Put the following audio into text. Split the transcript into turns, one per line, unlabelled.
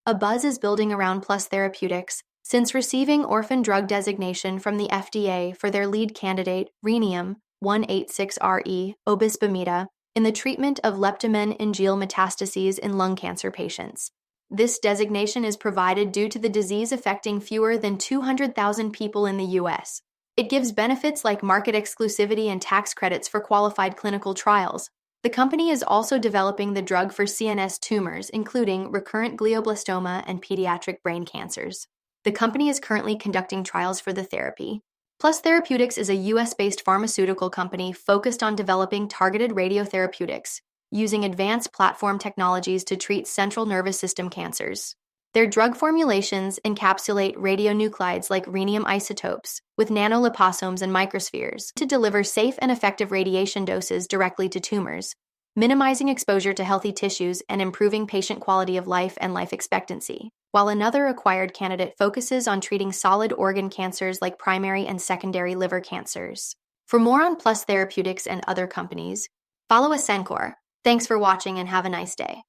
A buzz is building around Plus Therapeutics since receiving orphan drug designation from the FDA for their lead candidate, rhenium-186Re, obisbemeda, in the treatment of leptomeningeal metastases in lung cancer patients. This designation is provided due to the disease affecting fewer than 200,000 people in the U.S. It gives benefits like market exclusivity and tax credits for qualified clinical trials. The company is also developing the drug for CNS tumors, including recurrent glioblastoma and pediatric brain cancers. The company is currently conducting trials for the therapy. Plus Therapeutics is a U.S.-based pharmaceutical company focused on developing targeted radiotherapeutics, using advanced platform technologies to treat central nervous system cancers. Their drug formulations encapsulate radionuclides like rhenium isotopes with nanoliposomes and microspheres to deliver safe and effective radiation doses directly to tumors, minimizing exposure to healthy tissues and improving patient quality of life and life expectancy, while another acquired candidate focuses on treating solid organ cancers like primary and secondary liver cancers. For more on Plus Therapeutics and other companies, follow Ascencore. Thanks for watching and have a nice day.